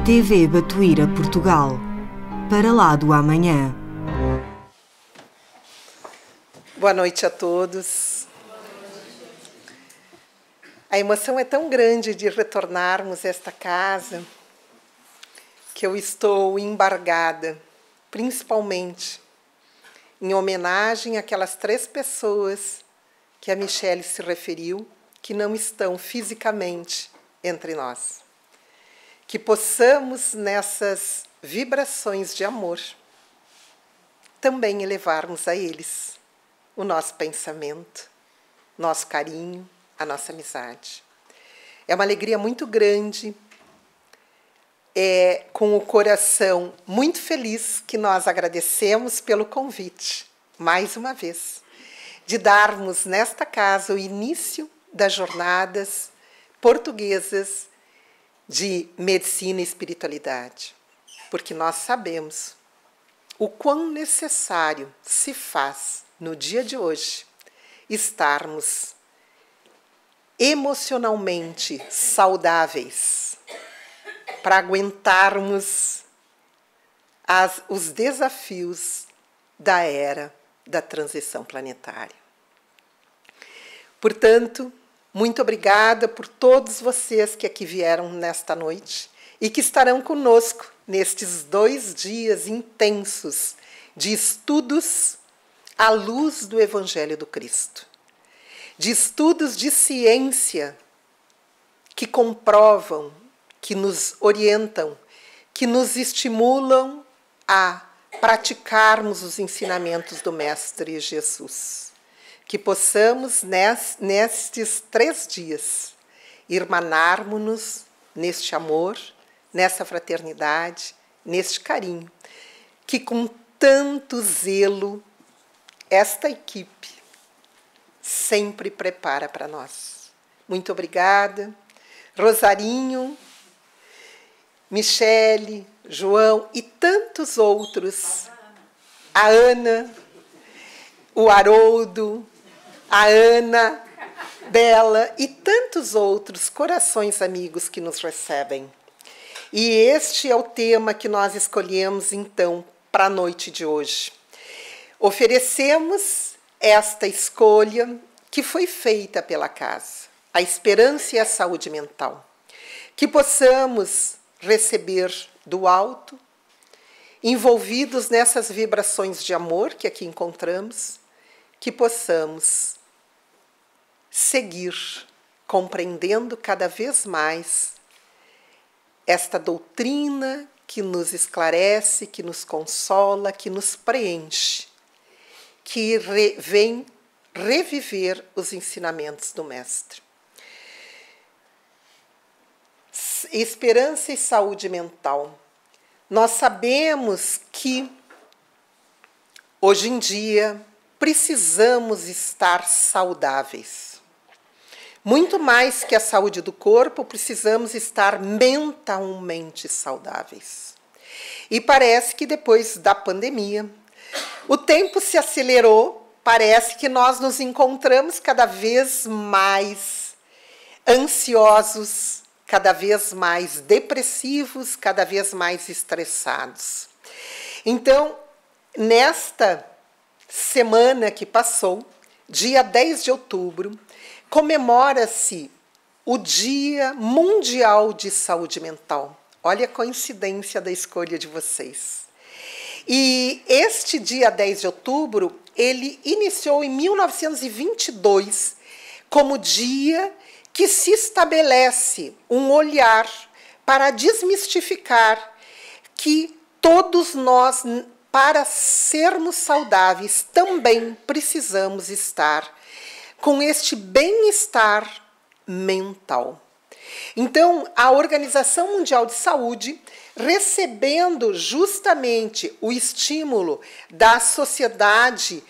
TV Batuíra Portugal. Para lá do amanhã. Boa noite a todos. A emoção é tão grande de retornarmos a esta casa que eu estou embargada, principalmente em homenagem àquelas 3 pessoas que a Michele se referiu, que não estão fisicamente entre nós. Que possamos, nessas vibrações de amor, também elevarmos a eles o nosso pensamento, nosso carinho, a nossa amizade. É uma alegria muito grande, com o coração muito feliz, que nós agradecemos pelo convite, mais uma vez, de darmos nesta casa o início das jornadas portuguesas de medicina e espiritualidade, porque nós sabemos o quão necessário se faz, no dia de hoje, estarmos emocionalmente saudáveis para aguentarmos os desafios da era da transição planetária. Portanto, muito obrigada por todos vocês que aqui vieram nesta noite e que estarão conosco nestes 2 dias intensos de estudos à luz do Evangelho do Cristo, de estudos de ciência que comprovam, que nos orientam, que nos estimulam a praticarmos os ensinamentos do Mestre Jesus. Que possamos, nestes 3 dias, irmanarmos-nos neste amor, nessa fraternidade, neste carinho, que com tanto zelo esta equipe sempre prepara para nós. Muito obrigada. Rosarinho, Michele, João e tantos outros. A Ana, o Haroldo, a Ana, Bela e tantos outros corações amigos que nos recebem. E este é o tema que nós escolhemos, então, para a noite de hoje. Oferecemos esta escolha que foi feita pela casa, a esperança e a saúde mental. Que possamos receber do alto, envolvidos nessas vibrações de amor que aqui encontramos, que possamos seguir compreendendo cada vez mais esta doutrina que nos esclarece, que nos consola, que nos preenche, que vem reviver os ensinamentos do Mestre. Esperança e saúde mental. Nós sabemos que, hoje em dia, precisamos estar saudáveis. Muito mais que a saúde do corpo, precisamos estar mentalmente saudáveis. E parece que depois da pandemia, o tempo se acelerou, parece que nós nos encontramos cada vez mais ansiosos, cada vez mais depressivos, cada vez mais estressados. Então, nesta semana que passou, dia 10 de outubro, comemora-se o Dia Mundial de Saúde Mental. Olha a coincidência da escolha de vocês. E este dia 10 de outubro, ele iniciou em 1922 como dia que se estabelece um olhar para desmistificar que todos nós, para sermos saudáveis, também precisamos estar com este bem-estar mental. Então, a Organização Mundial de Saúde, recebendo justamente o estímulo da Sociedade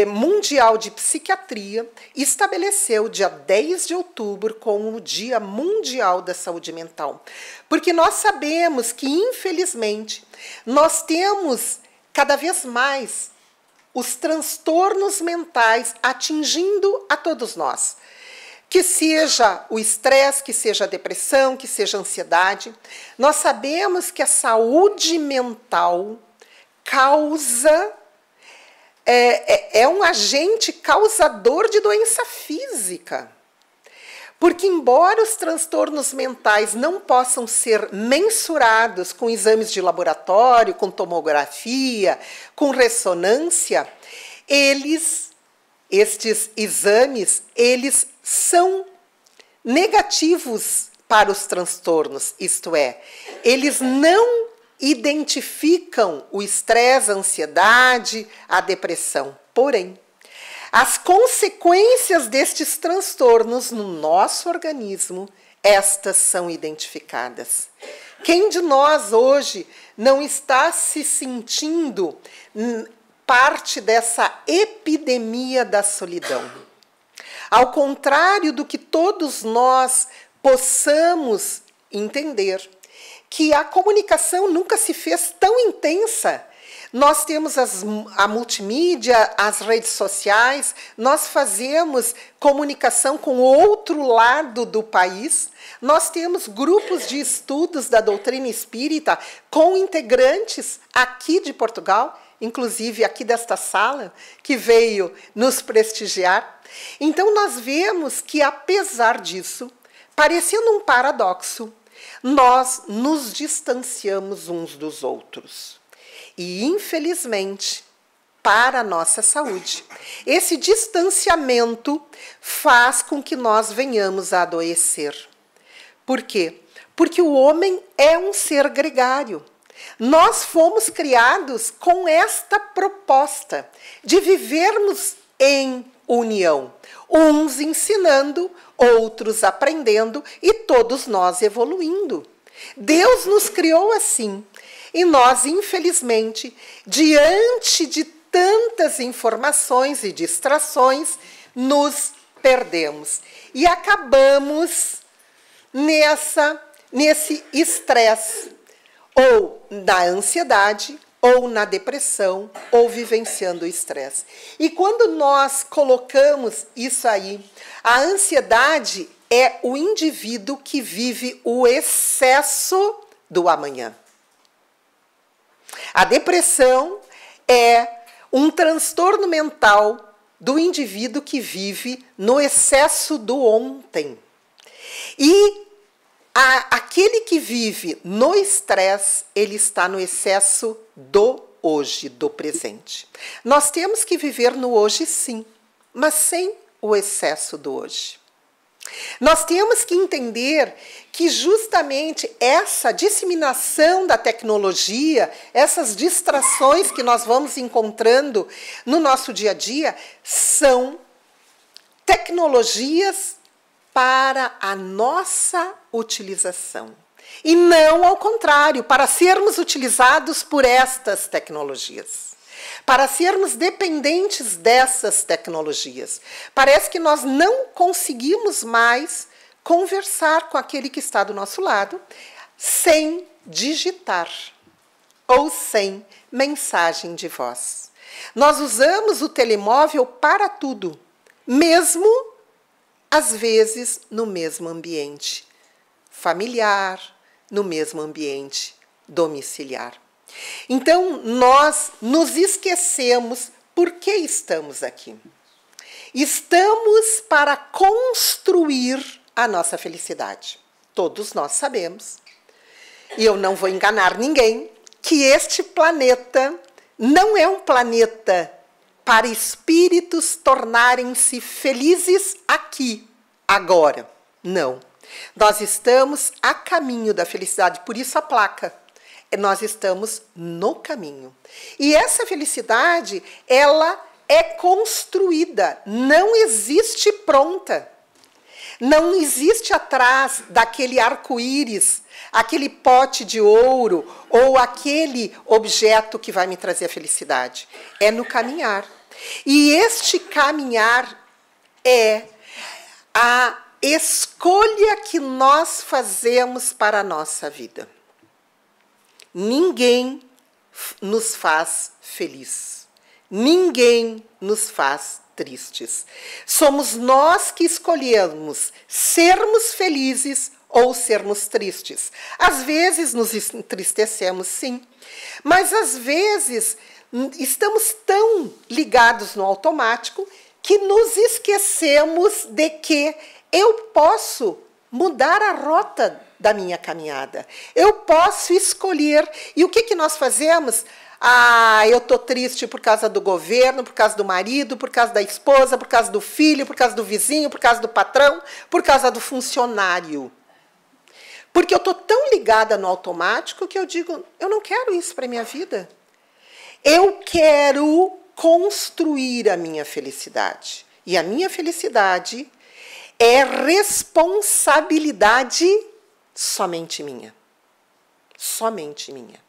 Mundial de Psiquiatria, estabeleceu o dia 10 de outubro como o Dia Mundial da Saúde Mental. Porque nós sabemos que, infelizmente, nós temos cada vez mais os transtornos mentais atingindo a todos nós. que seja o estresse, que seja a depressão, que seja a ansiedade. Nós sabemos que a saúde mental é um agente causador de doença física. Porque, embora os transtornos mentais não possam ser mensurados com exames de laboratório, com tomografia, com ressonância, estes exames, eles são negativos para os transtornos, isto é, eles não identificam o estresse, a ansiedade, a depressão. Porém, as consequências destes transtornos no nosso organismo, estas são identificadas. Quem de nós hoje não está se sentindo parte dessa epidemia da solidão? Ao contrário do que todos nós possamos entender, que a comunicação nunca se fez tão intensa. Nós temos a multimídia, as redes sociais, nós fazemos comunicação com outro lado do país, nós temos grupos de estudos da doutrina espírita com integrantes aqui de Portugal, inclusive aqui desta sala, que veio nos prestigiar. Então, nós vemos que, apesar disso, parecendo um paradoxo, nós nos distanciamos uns dos outros. E, infelizmente, para a nossa saúde, esse distanciamento faz com que nós venhamos a adoecer. Por quê? Porque o homem é um ser gregário. Nós fomos criados com esta proposta de vivermos em união, uns ensinando, outros aprendendo e todos nós evoluindo. Deus nos criou assim. E nós, infelizmente, diante de tantas informações e distrações, nos perdemos. E acabamos nesse estresse, ou na ansiedade, ou na depressão, ou vivenciando o estresse. E quando nós colocamos isso aí, a ansiedade é o indivíduo que vive o excesso do amanhã. A depressão é um transtorno mental do indivíduo que vive no excesso do ontem. E aquele que vive no estresse, ele está no excesso do hoje, do presente. Nós temos que viver no hoje, sim, mas sem o excesso do hoje. Nós temos que entender que justamente essa disseminação da tecnologia, essas distrações que nós vamos encontrando no nosso dia a dia, são tecnologias para a nossa utilização. E não ao contrário, para sermos utilizados por estas tecnologias. Para sermos dependentes dessas tecnologias. Parece que nós não conseguimos mais conversar com aquele que está do nosso lado sem digitar ou sem mensagem de voz. Nós usamos o telemóvel para tudo, mesmo às vezes no mesmo ambiente familiar, no mesmo ambiente domiciliar. Então, nós nos esquecemos por que estamos aqui. Estamos para construir a nossa felicidade. Todos nós sabemos, e eu não vou enganar ninguém, que este planeta não é um planeta para espíritos tornarem-se felizes aqui, agora. Não. Nós estamos a caminho da felicidade, por isso a placa. Nós estamos no caminho. E essa felicidade, ela é construída, não existe pronta. Não existe atrás daquele arco-íris, aquele pote de ouro ou aquele objeto que vai me trazer a felicidade. É no caminhar. E este caminhar é a escolha que nós fazemos para a nossa vida. Ninguém nos faz feliz. Ninguém nos faz tristes. Somos nós que escolhemos sermos felizes ou sermos tristes. Às vezes nos entristecemos, sim, mas às vezes estamos tão ligados no automático que nos esquecemos de que eu posso mudar a rota da minha caminhada. Eu posso escolher. E o que nós fazemos? Eu estou triste por causa do governo, por causa do marido, por causa da esposa, por causa do filho, por causa do vizinho, por causa do patrão, por causa do funcionário. Porque eu estou tão ligada no automático que eu digo, eu não quero isso para a minha vida. Eu quero construir a minha felicidade. E a minha felicidade é responsabilidade somente minha. Somente minha.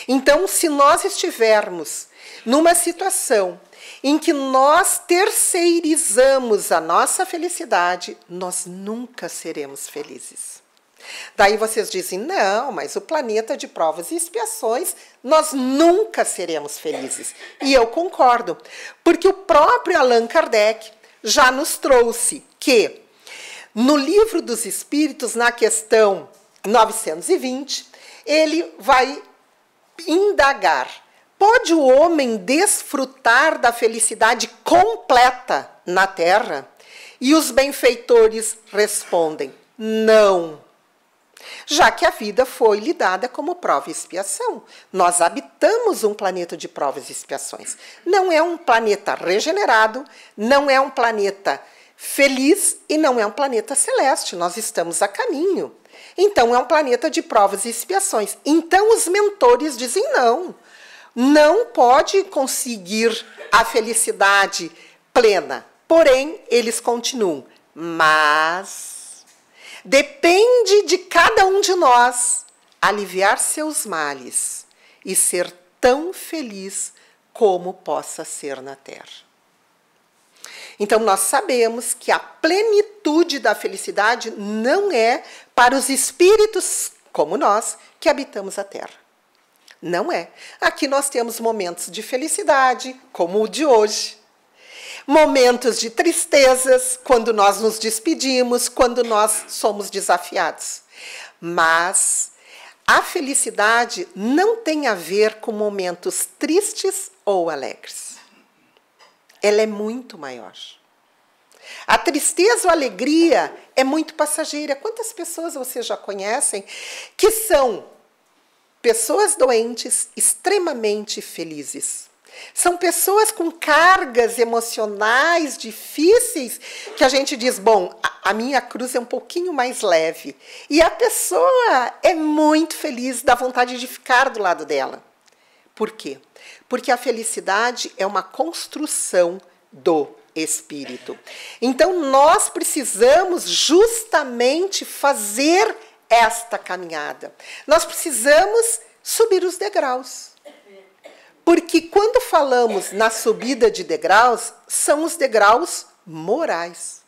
Então, se nós estivermos numa situação em que nós terceirizamos a nossa felicidade, nós nunca seremos felizes. Daí vocês dizem, não, mas o planeta de provas e expiações, nós nunca seremos felizes. E eu concordo, porque o próprio Allan Kardec já nos trouxe que, no Livro dos Espíritos, na questão 920, ele vai indagar, pode o homem desfrutar da felicidade completa na Terra? E os benfeitores respondem, não. Já que a vida foi lhe dada como prova e expiação. Nós habitamos um planeta de provas e expiações. Não é um planeta regenerado, não é um planeta feliz e não é um planeta celeste. Nós estamos a caminho. Então, é um planeta de provas e expiações. Então, os mentores dizem não. Não pode conseguir a felicidade plena. Porém, eles continuam. Mas depende de cada um de nós aliviar seus males e ser tão feliz como possa ser na Terra. Então, nós sabemos que a plenitude da felicidade não é para os espíritos como nós que habitamos a Terra. Não é. Aqui nós temos momentos de felicidade, como o de hoje. Momentos de tristezas, quando nós nos despedimos, quando nós somos desafiados. Mas a felicidade não tem a ver com momentos tristes ou alegres. Ela é muito maior. A tristeza ou a alegria é muito passageira. Quantas pessoas vocês já conhecem que são pessoas doentes extremamente felizes? São pessoas com cargas emocionais difíceis que a gente diz, bom, a minha cruz é um pouquinho mais leve. E a pessoa é muito feliz, dá vontade de ficar do lado dela. Por quê? Porque a felicidade é uma construção do espírito. Então, nós precisamos justamente fazer esta caminhada. Nós precisamos subir os degraus. Porque quando falamos na subida de degraus, são os degraus morais.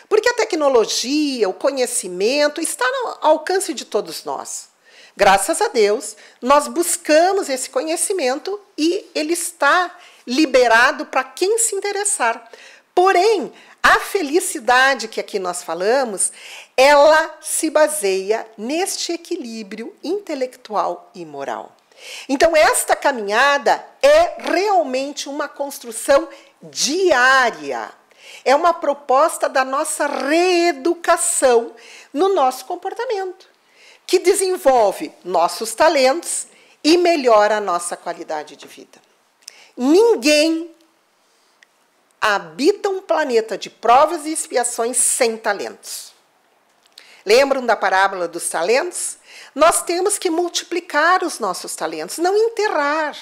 Porque a tecnologia, o conhecimento está ao alcance de todos nós. Graças a Deus, nós buscamos esse conhecimento e ele está liberado para quem se interessar. Porém, a felicidade que aqui nós falamos, ela se baseia neste equilíbrio intelectual e moral. Então, esta caminhada é realmente uma construção diária. É uma proposta da nossa reeducação no nosso comportamento, que desenvolve nossos talentos e melhora a nossa qualidade de vida. Ninguém habita um planeta de provas e expiações sem talentos. Lembram da parábola dos talentos? Nós temos que multiplicar os nossos talentos, não enterrar.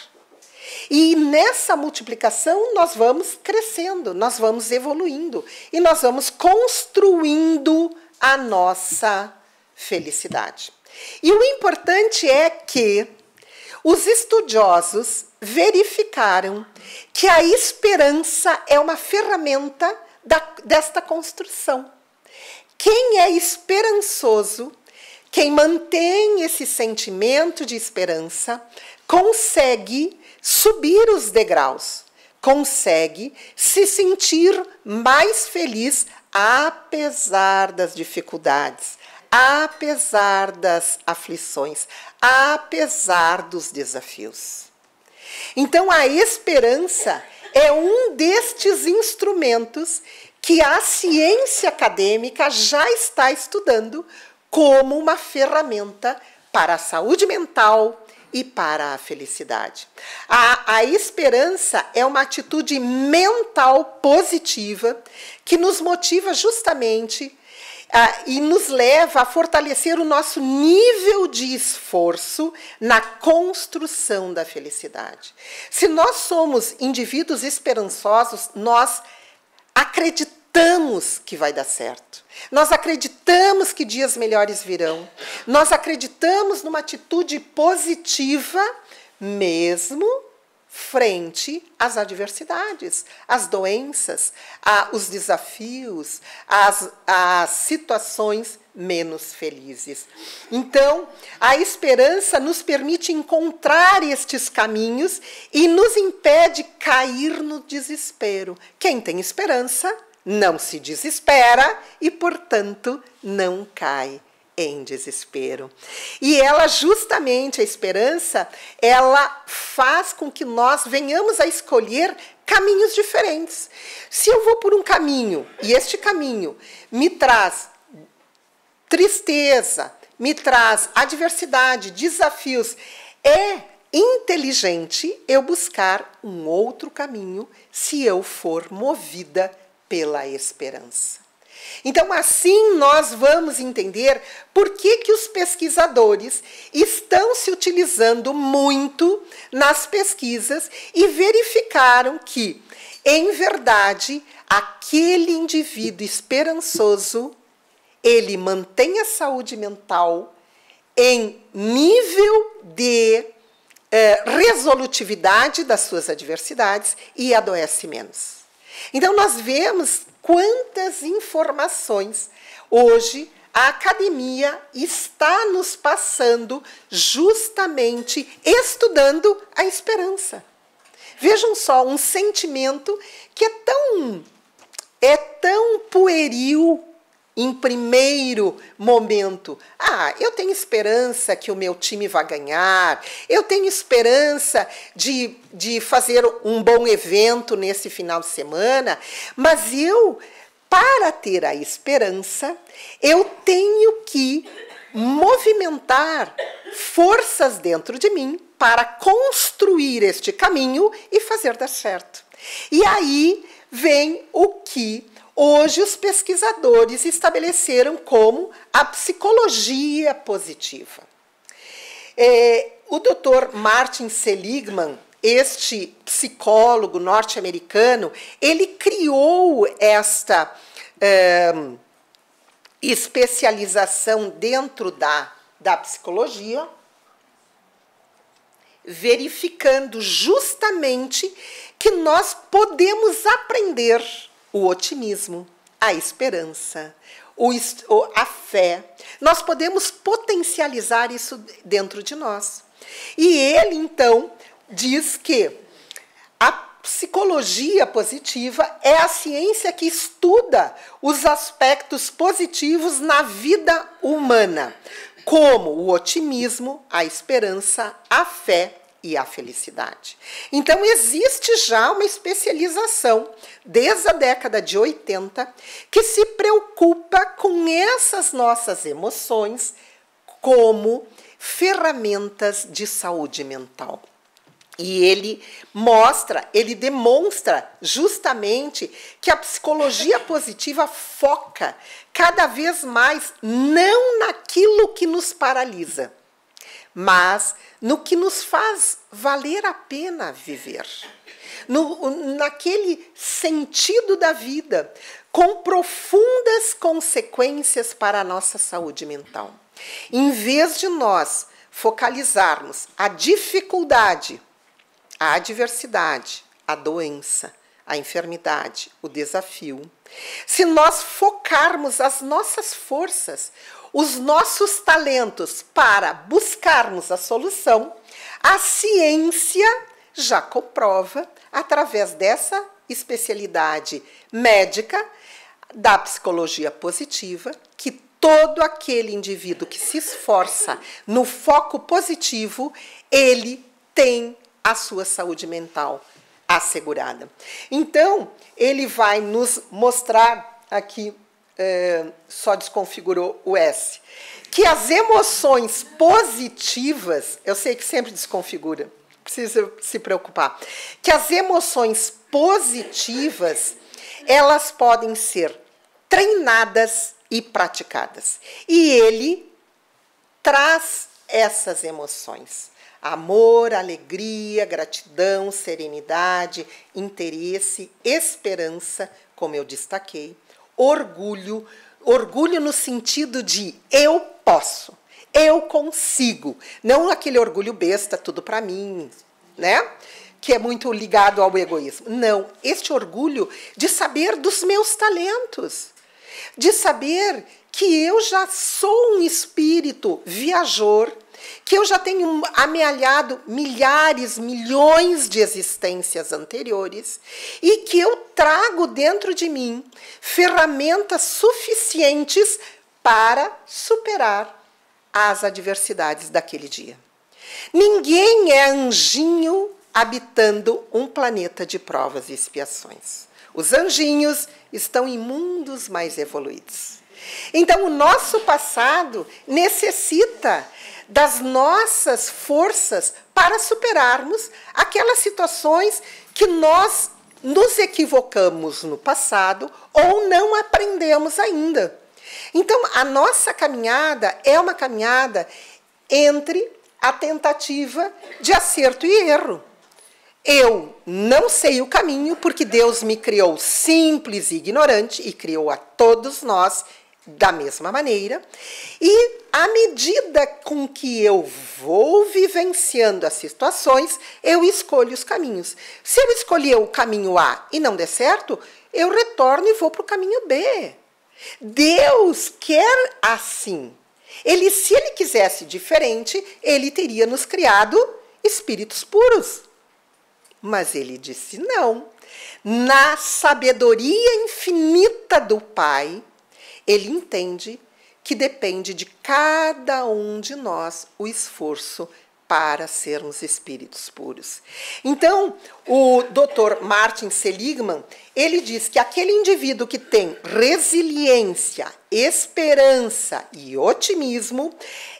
E nessa multiplicação nós vamos crescendo, nós vamos evoluindo e nós vamos construindo a nossa felicidade. E o importante é que os estudiosos verificaram que a esperança é uma ferramenta desta construção. Quem é esperançoso, quem mantém esse sentimento de esperança, consegue subir os degraus, consegue se sentir mais feliz apesar das dificuldades, apesar das aflições, apesar dos desafios. Então, a esperança é um destes instrumentos que a ciência acadêmica já está estudando como uma ferramenta para a saúde mental e para a felicidade. A esperança é uma atitude mental positiva que nos motiva justamente e nos leva a fortalecer o nosso nível de esforço na construção da felicidade. Se nós somos indivíduos esperançosos, nós acreditamos que vai dar certo. Nós acreditamos que dias melhores virão. Nós acreditamos numa atitude positiva, mesmo frente às adversidades, às doenças, aos desafios, às situações menos felizes. Então, a esperança nos permite encontrar estes caminhos e nos impede cair no desespero. Quem tem esperança não se desespera e, portanto, não cai em desespero. E ela, justamente, a esperança, ela faz com que nós venhamos a escolher caminhos diferentes. Se eu vou por um caminho, e este caminho me traz tristeza, me traz adversidade, desafios, é inteligente eu buscar um outro caminho se eu for movida pela esperança. Então, assim, nós vamos entender por que os pesquisadores estão se utilizando muito nas pesquisas e verificaram que, em verdade, aquele indivíduo esperançoso, ele mantém a saúde mental em nível de resolutividade das suas adversidades e adoece menos. Então, nós vemos quantas informações hoje a academia está nos passando justamente estudando a esperança. Vejam só, um sentimento que é tão pueril em primeiro momento. Eu tenho esperança que o meu time vai ganhar, eu tenho esperança de fazer um bom evento nesse final de semana, mas para ter a esperança, eu tenho que movimentar forças dentro de mim para construir este caminho e fazer dar certo. E aí vem o que hoje os pesquisadores estabeleceram como a psicologia positiva. O Dr. Martin Seligman, este psicólogo norte-americano, ele criou esta especialização dentro da psicologia, verificando justamente que nós podemos aprender o otimismo, a esperança, a fé. Nós podemos potencializar isso dentro de nós. E ele, então, diz que a psicologia positiva é a ciência que estuda os aspectos positivos na vida humana, como o otimismo, a esperança, a fé e a felicidade. Então, existe já uma especialização, desde a década de 80, que se preocupa com essas nossas emoções como ferramentas de saúde mental. E ele demonstra justamente que a psicologia positiva foca cada vez mais não naquilo que nos paralisa, mas no que nos faz valer a pena viver, naquele sentido da vida, com profundas consequências para a nossa saúde mental. Em vez de nós focalizarmos a dificuldade, a adversidade, a doença, a enfermidade, o desafio, se nós focarmos as nossas forças, os nossos talentos para buscarmos a solução, a ciência já comprova, através dessa especialidade médica da psicologia positiva, que todo aquele indivíduo que se esforça no foco positivo, ele tem a sua saúde mental assegurada. Então, ele vai nos mostrar aqui, só desconfigurou o S, que as emoções positivas, eu sei que sempre desconfigura, não precisa se preocupar, que as emoções positivas, elas podem ser treinadas e praticadas. E ele traz essas emoções: amor, alegria, gratidão, serenidade, interesse, esperança, como eu destaquei, orgulho, orgulho no sentido de eu posso, eu consigo, não aquele orgulho besta, tudo para mim, né? Que é muito ligado ao egoísmo. Não, este orgulho de saber dos meus talentos, de saber que eu já sou um espírito viajor, que eu já tenho amealhado milhares, milhões de existências anteriores e que eu trago dentro de mim ferramentas suficientes para superar as adversidades daquele dia. Ninguém é anjinho habitando um planeta de provas e expiações. Os anjinhos estão em mundos mais evoluídos. Então, o nosso passado necessita das nossas forças para superarmos aquelas situações que nós nos equivocamos no passado ou não aprendemos ainda. Então, a nossa caminhada é uma caminhada entre a tentativa de acerto e erro. Eu não sei o caminho porque Deus me criou simples e ignorante e criou a todos nós da mesma maneira. E à medida com que eu vou vivenciando as situações, eu escolho os caminhos. Se eu escolher o caminho A e não der certo, eu retorno e vou para o caminho B. Deus quer assim. Se ele quisesse diferente, ele teria nos criado espíritos puros. Mas ele disse não. Na sabedoria infinita do Pai, ele entende que depende de cada um de nós o esforço para sermos espíritos puros. Então, o Dr. Martin Seligman, ele diz que aquele indivíduo que tem resiliência, esperança e otimismo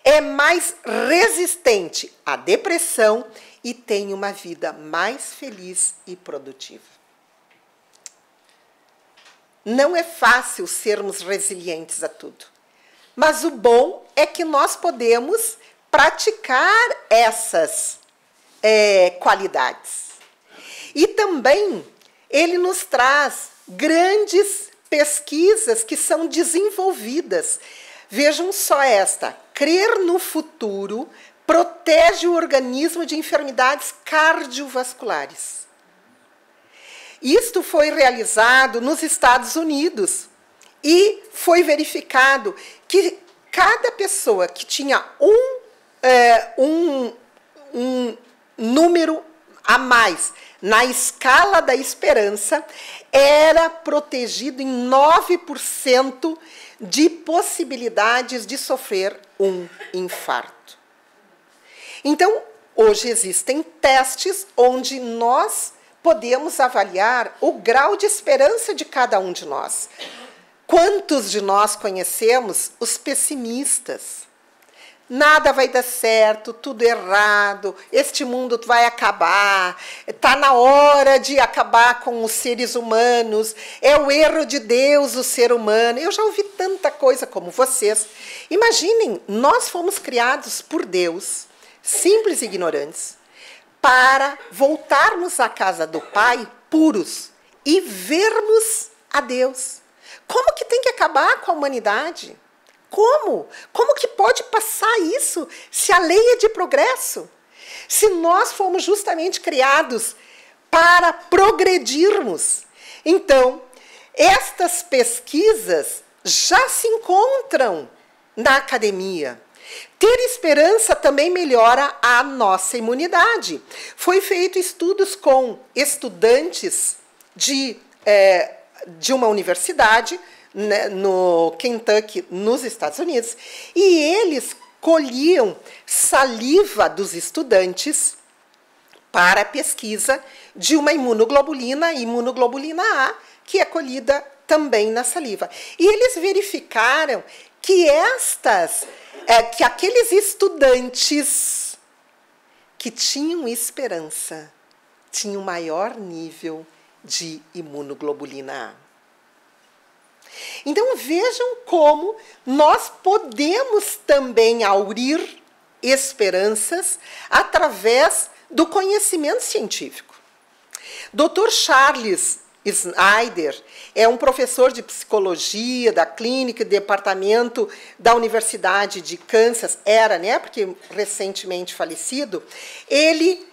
é mais resistente à depressão e tem uma vida mais feliz e produtiva. Não é fácil sermos resilientes a tudo, mas o bom é que nós podemos praticar essas qualidades. E também ele nos traz grandes pesquisas que são desenvolvidas. Vejam só esta: crer no futuro protege o organismo de enfermidades cardiovasculares. Isto foi realizado nos Estados Unidos e foi verificado que cada pessoa que tinha um número a mais na escala da esperança era protegido em 9% de possibilidades de sofrer um infarto. Então, hoje existem testes onde nós podemos avaliar o grau de esperança de cada um de nós. Quantos de nós conhecemos os pessimistas? Nada vai dar certo, tudo errado, este mundo vai acabar, está na hora de acabar com os seres humanos, é o erro de Deus o ser humano. Eu já ouvi tanta coisa como vocês. Imaginem, nós fomos criados por Deus, simples e ignorantes, para voltarmos à casa do Pai puros e vermos a Deus. Como que tem que acabar com a humanidade? Como? Como que pode passar isso se a lei é de progresso? Se nós fomos justamente criados para progredirmos. Então, estas pesquisas já se encontram na academia. Ter esperança também melhora a nossa imunidade. Foi feito estudos com estudantes de uma universidade, né, no Kentucky, nos Estados Unidos, e eles colhiam saliva dos estudantes para a pesquisa de uma imunoglobulina A, que é colhida também na saliva. E eles verificaram que que aqueles estudantes que tinham esperança tinham maior nível de imunoglobulina A. Então, vejam como nós podemos também aurir esperanças através do conhecimento científico. Dr. Charles Snyder é um professor de psicologia da clínica e departamento da Universidade de Kansas, porque recentemente falecido. Ele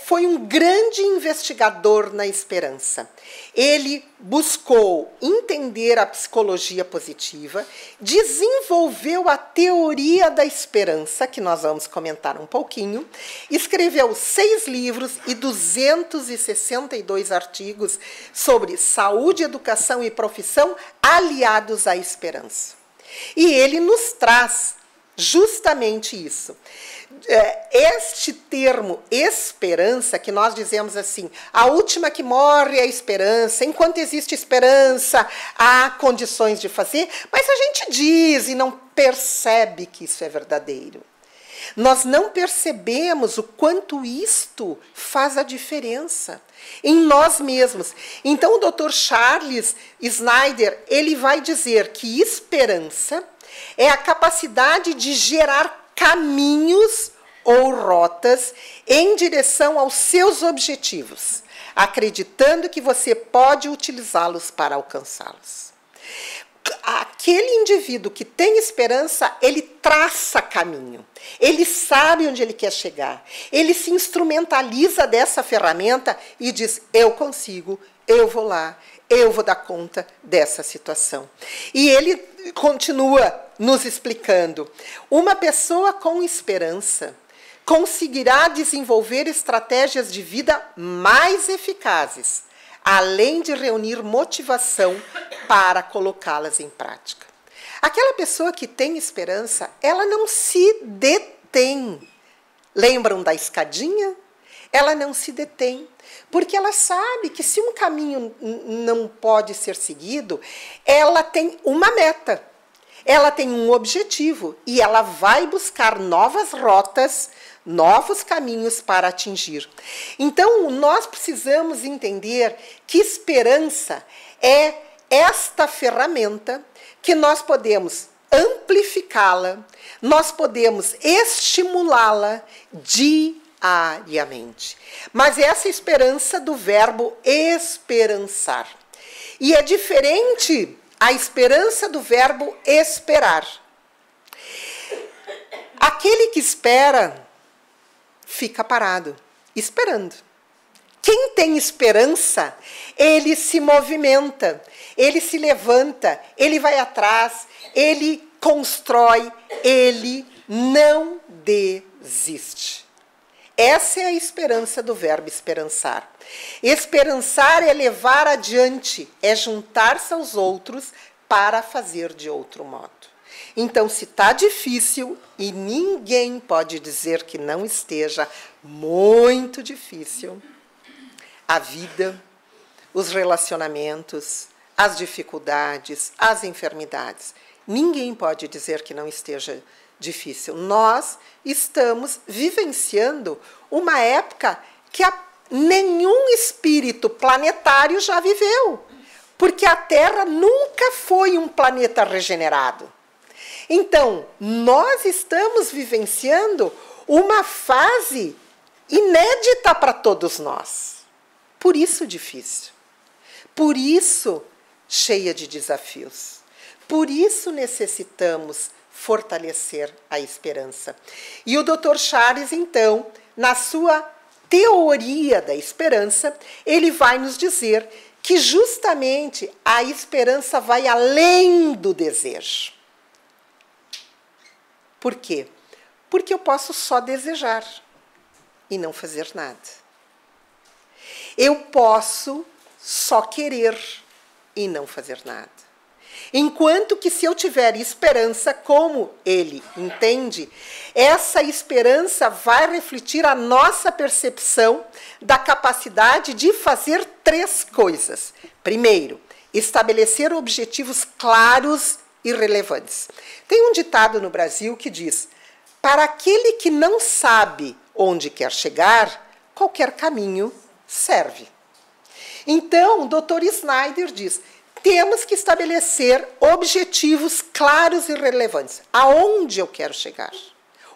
foi um grande investigador na esperança. Ele buscou entender a psicologia positiva, desenvolveu a teoria da esperança, que nós vamos comentar um pouquinho, escreveu 6 livros e 262 artigos sobre saúde, educação e profissão aliados à esperança. E ele nos traz justamente isso. Este termo esperança, que nós dizemos assim, a última que morre é a esperança, enquanto existe esperança, há condições de fazer, mas a gente diz e não percebe que isso é verdadeiro. Nós não percebemos o quanto isto faz a diferença em nós mesmos. Então, o Dr. Charles Snyder, ele vai dizer que esperança é a capacidade de gerar caminhos ou rotas em direção aos seus objetivos, acreditando que você pode utilizá-los para alcançá-los. Aquele indivíduo que tem esperança, ele traça caminho, ele sabe onde ele quer chegar, ele se instrumentaliza dessa ferramenta e diz, eu consigo, eu vou lá, eu vou dar conta dessa situação. E ele continua nos explicando, uma pessoa com esperança conseguirá desenvolver estratégias de vida mais eficazes, além de reunir motivação para colocá-las em prática. Aquela pessoa que tem esperança, ela não se detém. Lembram da escadinha? Ela não se detém, porque ela sabe que se um caminho não pode ser seguido, ela tem uma meta, ela tem um objetivo e ela vai buscar novas rotas, novos caminhos para atingir. Então, nós precisamos entender que esperança é esta ferramenta que nós podemos amplificá-la, nós podemos estimulá-la diariamente. Mas essa esperança do verbo esperançar. E é diferente a esperança do verbo esperar. Aquele que espera fica parado, esperando. Quem tem esperança, ele se movimenta, ele se levanta, ele vai atrás, ele constrói, ele não desiste. Essa é a esperança do verbo esperançar. Esperançar é levar adiante, é juntar-se aos outros para fazer de outro modo. Então, se está difícil, e ninguém pode dizer que não esteja muito difícil, a vida, os relacionamentos, as dificuldades, as enfermidades, ninguém pode dizer que não esteja difícil. Nós estamos vivenciando uma época que nenhum espírito planetário já viveu, porque a Terra nunca foi um planeta regenerado. Então, nós estamos vivenciando uma fase inédita para todos nós. Por isso difícil. Por isso cheia de desafios. Por isso necessitamos fortalecer a esperança. E o Dr. Charles, então, na sua teoria da esperança, ele vai nos dizer que justamente a esperança vai além do desejo. Por quê? Porque eu posso só desejar e não fazer nada. Eu posso só querer e não fazer nada. Enquanto que se eu tiver esperança, como ele entende, essa esperança vai refletir a nossa percepção da capacidade de fazer 3 coisas. Primeiro, estabelecer objetivos claros e relevantes. Tem um ditado no Brasil que diz: para aquele que não sabe onde quer chegar, qualquer caminho serve. Então, o Dr. Snyder diz: temos que estabelecer objetivos claros e relevantes. Aonde eu quero chegar?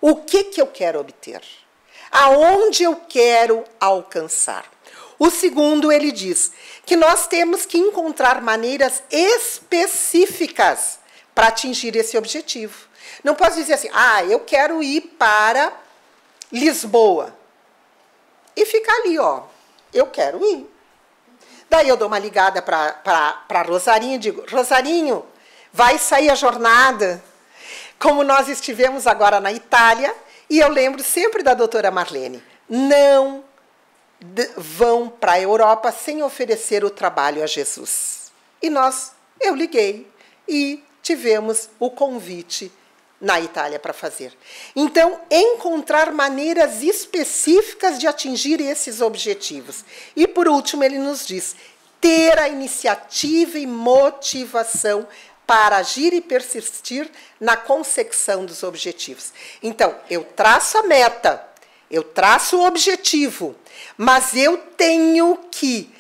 O que eu quero obter? Aonde eu quero alcançar? O segundo, ele diz que nós temos que encontrar maneiras específicas para atingir esse objetivo. Não posso dizer assim: eu quero ir para Lisboa. E ficar ali, eu quero ir. Daí eu dou uma ligada para Rosarinho e digo: Rosarinho, vai sair a jornada. Como nós estivemos agora na Itália, e eu lembro sempre da doutora Marlene, não vão para a Europa sem oferecer o trabalho a Jesus. E eu liguei e tivemos o convite na Itália para fazer. Então, encontrar maneiras específicas de atingir esses objetivos. E, por último, ele nos diz: ter a iniciativa e motivação para agir e persistir na consecução dos objetivos. Então, eu traço a meta, eu traço o objetivo, mas eu tenho que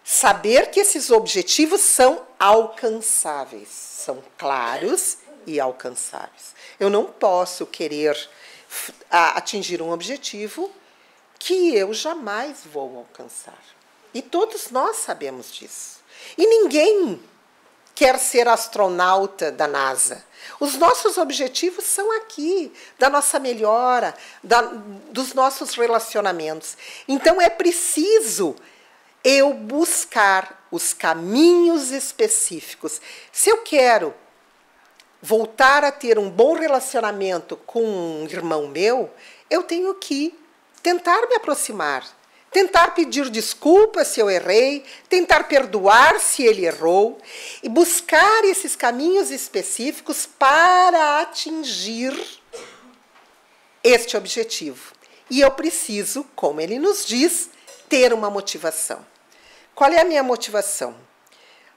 saber que esses objetivos são alcançáveis, são claros e alcançáveis. Eu não posso querer atingir um objetivo que eu jamais vou alcançar. E todos nós sabemos disso. E ninguém quer ser astronauta da NASA. Os nossos objetivos são aqui, da nossa melhora, dos nossos relacionamentos. Então, é preciso eu buscar os caminhos específicos. Se eu quero voltar a ter um bom relacionamento com um irmão meu, eu tenho que tentar me aproximar, tentar pedir desculpas se eu errei, tentar perdoar se ele errou, e buscar esses caminhos específicos para atingir este objetivo. E eu preciso, como ele nos diz, ter uma motivação. Qual é a minha motivação?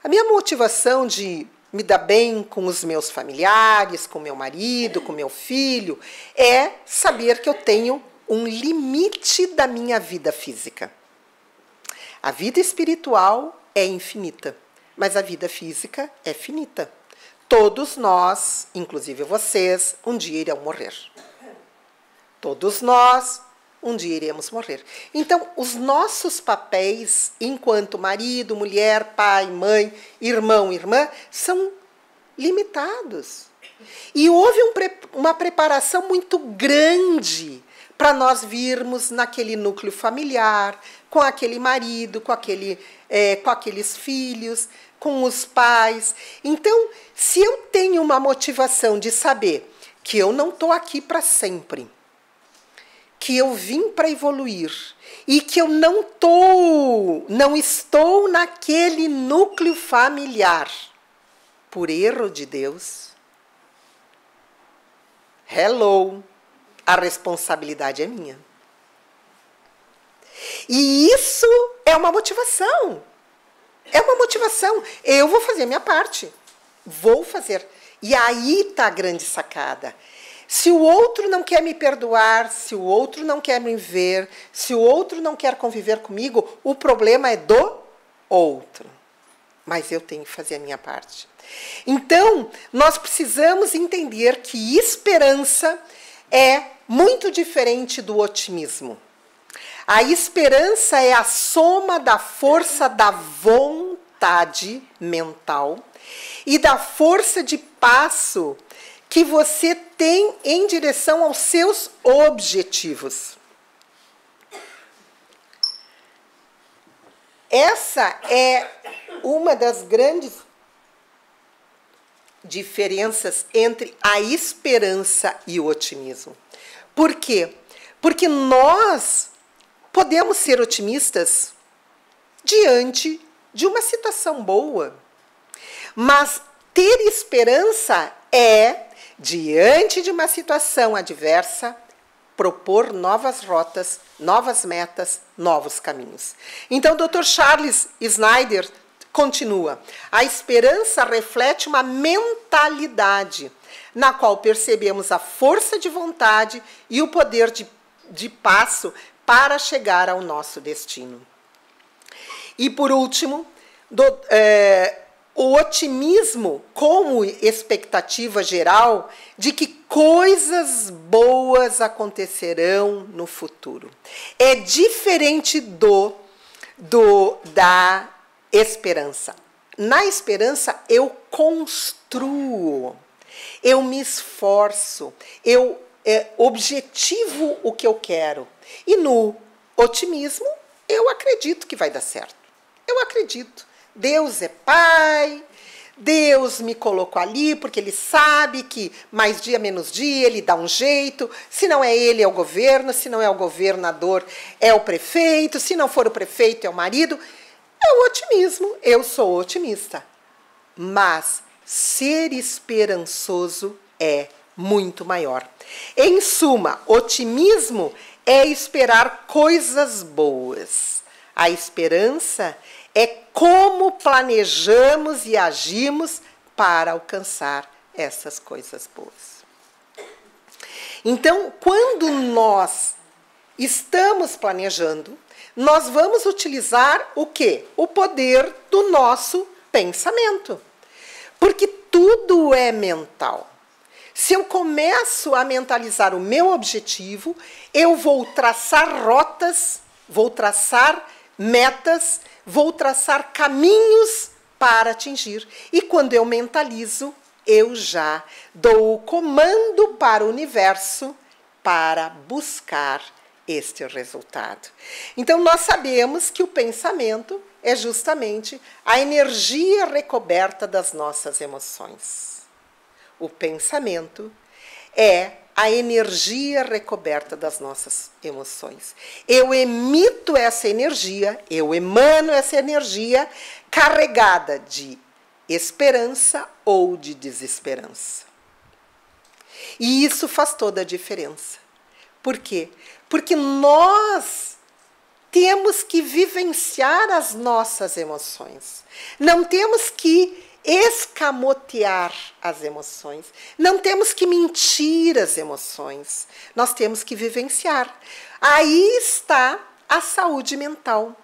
A minha motivação de me dar bem com os meus familiares, com meu marido, com meu filho, é saber que eu tenho um limite da minha vida física. A vida espiritual é infinita, mas a vida física é finita. Todos nós, inclusive vocês, um dia irão morrer. Todos nós, um dia iremos morrer. Então, os nossos papéis, enquanto marido, mulher, pai, mãe, irmão, irmã, são limitados. E houve uma preparação muito grande para nós virmos naquele núcleo familiar, com aquele marido, com aqueles filhos, com os pais. Então, se eu tenho uma motivação de saber que eu não estou aqui para sempre, que eu vim para evoluir e que eu não estou naquele núcleo familiar por erro de Deus, a responsabilidade é minha. E isso é uma motivação. É uma motivação. Eu vou fazer a minha parte. Vou fazer. E aí está a grande sacada. Se o outro não quer me perdoar, se o outro não quer me ver, se o outro não quer conviver comigo, o problema é do outro. Mas eu tenho que fazer a minha parte. Então, nós precisamos entender que esperança é muito diferente do otimismo. A esperança é a soma da força da vontade mental e da força de passo que você tem em direção aos seus objetivos. Essa é uma das grandes diferenças entre a esperança e o otimismo. Por quê? Porque nós podemos ser otimistas diante de uma situação boa, mas ter esperança é, diante de uma situação adversa, propor novas rotas, novas metas, novos caminhos. Então, o Dr. Charles Snyder continua: a esperança reflete uma mentalidade na qual percebemos a força de vontade e o poder de passo para chegar ao nosso destino. E, por último, o otimismo como expectativa geral de que coisas boas acontecerão no futuro. É diferente da esperança. Na esperança, eu construo, eu me esforço, eu objetivo o que eu quero. E no otimismo, eu acredito que vai dar certo. Eu acredito. Deus é Pai, Deus me colocou ali porque Ele sabe que mais dia, menos dia, Ele dá um jeito. Se não é Ele, é o governo. Se não é o governador, é o prefeito. Se não for o prefeito, é o marido. É o otimismo. Eu sou otimista. Mas ser esperançoso é muito maior. Em suma, otimismo é esperar coisas boas. A esperança é como planejamos e agimos para alcançar essas coisas boas. Então, quando nós estamos planejando, nós vamos utilizar o quê? O poder do nosso pensamento. Porque tudo é mental. Se eu começo a mentalizar o meu objetivo, eu vou traçar rotas, vou traçar metas, vou traçar caminhos para atingir. E quando eu mentalizo, eu já dou o comando para o universo para buscar este resultado. Então, nós sabemos que o pensamento é justamente a energia recoberta das nossas emoções. O pensamento é a energia recoberta das nossas emoções. Eu emito essa energia, eu emano essa energia carregada de esperança ou de desesperança. E isso faz toda a diferença. Por quê? Porque nós temos que vivenciar as nossas emoções. Não temos que escamotear as emoções. Não temos que mentir as emoções. Nós temos que vivenciar. Aí está a saúde mental.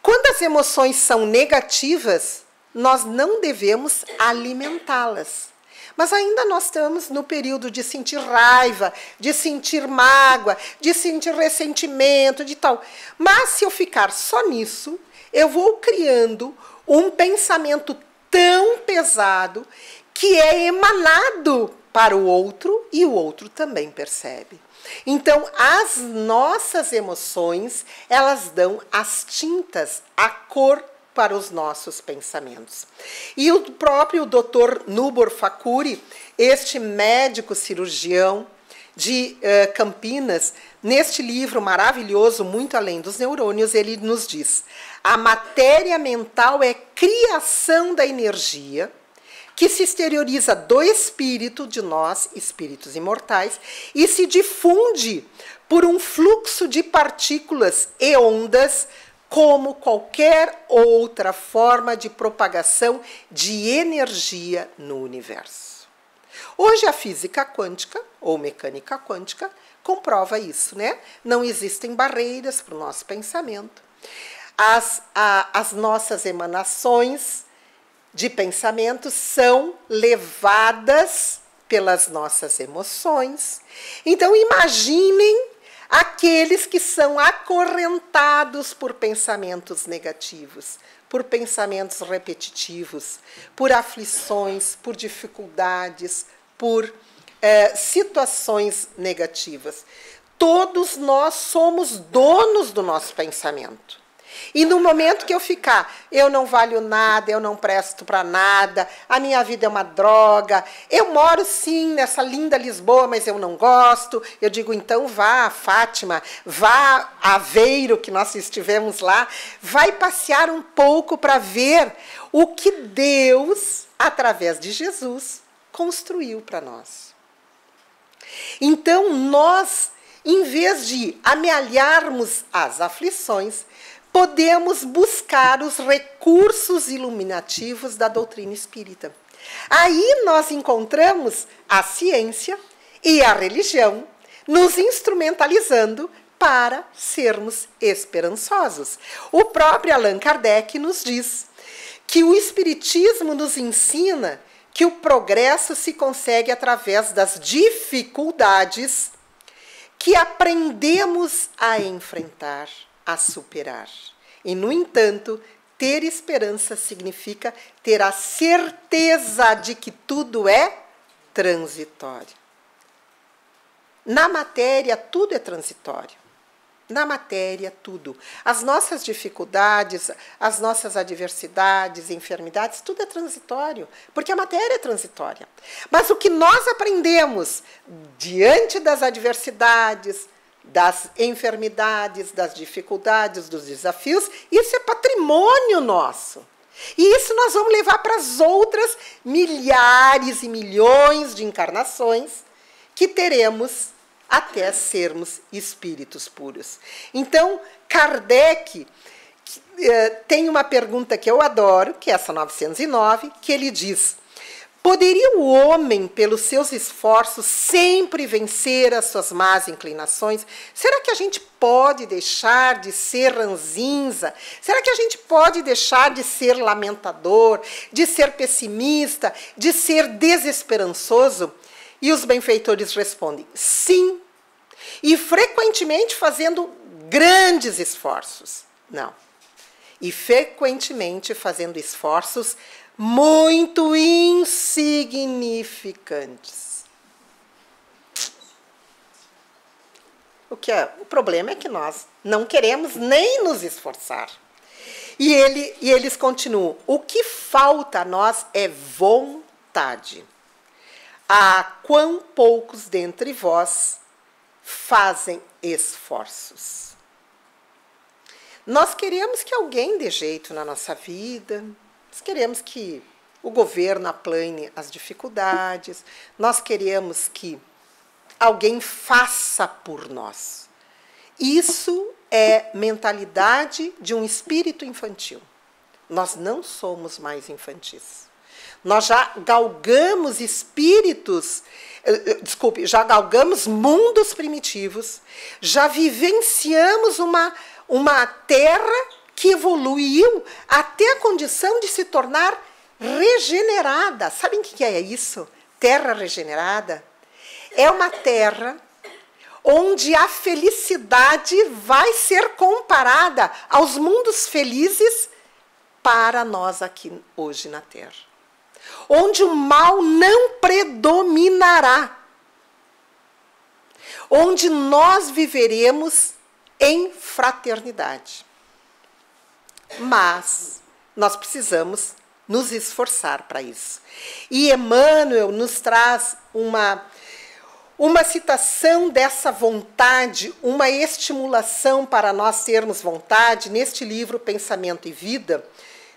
Quando as emoções são negativas, nós não devemos alimentá-las. Mas ainda nós estamos no período de sentir raiva, de sentir mágoa, de sentir ressentimento, de tal. Mas se eu ficar só nisso, eu vou criando um pensamento tão pesado que é emanado para o outro e o outro também percebe. Então, as nossas emoções, elas dão as tintas, a cor para os nossos pensamentos. E o próprio Dr. Nubor Fakuri, este médico cirurgião de Campinas, neste livro maravilhoso, Muito Além dos Neurônios, ele nos diz: a matéria mental é criação da energia que se exterioriza do espírito de nós, espíritos imortais, e se difunde por um fluxo de partículas e ondas, como qualquer outra forma de propagação de energia no universo. Hoje a física quântica, ou mecânica quântica, comprova isso, né? Não existem barreiras para o nosso pensamento. As nossas emanações de pensamento são levadas pelas nossas emoções. Então, imaginem aqueles que são acorrentados por pensamentos negativos, por pensamentos repetitivos, por aflições, por dificuldades, por situações negativas. Todos nós somos donos do nosso pensamento. E no momento que eu ficar, eu não valho nada, eu não presto para nada, a minha vida é uma droga, eu moro sim nessa linda Lisboa, mas eu não gosto, eu digo, então vá a Fátima, vá a Aveiro, que nós estivemos lá, vai passear um pouco para ver o que Deus, através de Jesus, construiu para nós. Então, nós, em vez de amealharmos as aflições, podemos buscar os recursos iluminativos da doutrina espírita. Aí nós encontramos a ciência e a religião nos instrumentalizando para sermos esperançosos. O próprio Allan Kardec nos diz que o Espiritismo nos ensina que o progresso se consegue através das dificuldades que aprendemos a enfrentar, a superar. E, no entanto, ter esperança significa ter a certeza de que tudo é transitório. Na matéria, tudo é transitório. Na matéria, tudo. As nossas dificuldades, as nossas adversidades, enfermidades, tudo é transitório, porque a matéria é transitória. Mas o que nós aprendemos diante das adversidades, das enfermidades, das dificuldades, dos desafios, isso é patrimônio nosso. E isso nós vamos levar para as outras milhares e milhões de encarnações que teremos até sermos espíritos puros. Então, Kardec tem uma pergunta que eu adoro, que é essa 909, que ele diz: poderia o homem, pelos seus esforços, sempre vencer as suas más inclinações? Será que a gente pode deixar de ser ranzinza? Será que a gente pode deixar de ser lamentador, de ser pessimista, de ser desesperançoso? E os benfeitores respondem, sim, e frequentemente fazendo grandes esforços. Não. E frequentemente fazendo esforços muito insignificantes. O problema é que nós não queremos nem nos esforçar. E eles continuam, o que falta a nós é vontade. Ah, quão poucos dentre vós fazem esforços. Nós queremos que alguém dê jeito na nossa vida, nós queremos que o governo aplane as dificuldades, nós queremos que alguém faça por nós. Isso é mentalidade de um espírito infantil. Nós não somos mais infantis. Nós já galgamos já galgamos mundos primitivos, já vivenciamos uma terra que evoluiu até a condição de se tornar regenerada. Sabem o que é isso? Terra regenerada? É uma terra onde a felicidade vai ser comparada aos mundos felizes para nós aqui hoje na Terra. Onde o mal não predominará. Onde nós viveremos em fraternidade. Mas nós precisamos nos esforçar para isso. E Emmanuel nos traz uma citação dessa vontade, uma estimulação para nós termos vontade, neste livro Pensamento e Vida,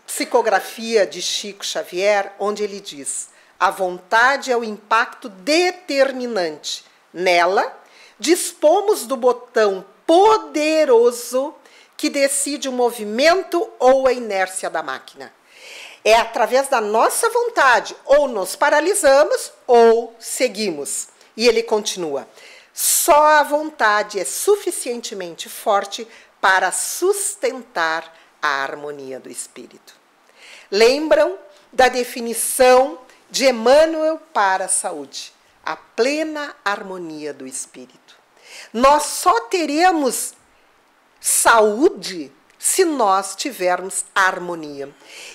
psicografia de Chico Xavier, onde ele diz: a vontade é o impacto determinante. Nela, dispomos do botão poderoso que decide o movimento ou a inércia da máquina. É através da nossa vontade, ou nos paralisamos ou seguimos. E ele continua: só a vontade é suficientemente forte para sustentar a harmonia do espírito. Lembram da definição de Emmanuel para a saúde? A plena harmonia do espírito. Nós só teremos saúde se nós tivermos harmonia.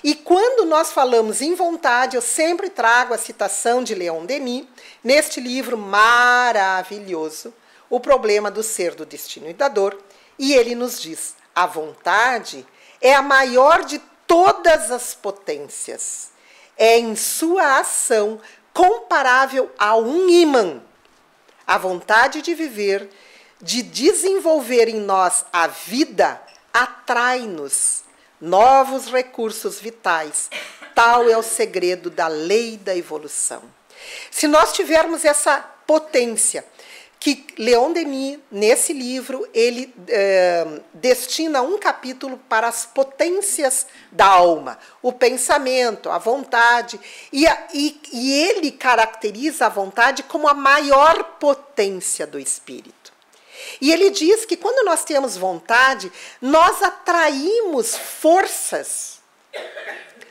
E quando nós falamos em vontade, eu sempre trago a citação de Leon Denis, neste livro maravilhoso, O Problema do Ser, do Destino e da Dor, e ele nos diz: A vontade é a maior de todas as potências. É em sua ação comparável a um ímã. A vontade de viver, de desenvolver em nós a vida, atrai-nos novos recursos vitais. Tal é o segredo da lei da evolução. Se nós tivermos essa potência, que Leon Denis, nesse livro, ele destina um capítulo para as potências da alma, o pensamento, a vontade, e ele caracteriza a vontade como a maior potência do espírito. E ele diz que quando nós temos vontade, nós atraímos forças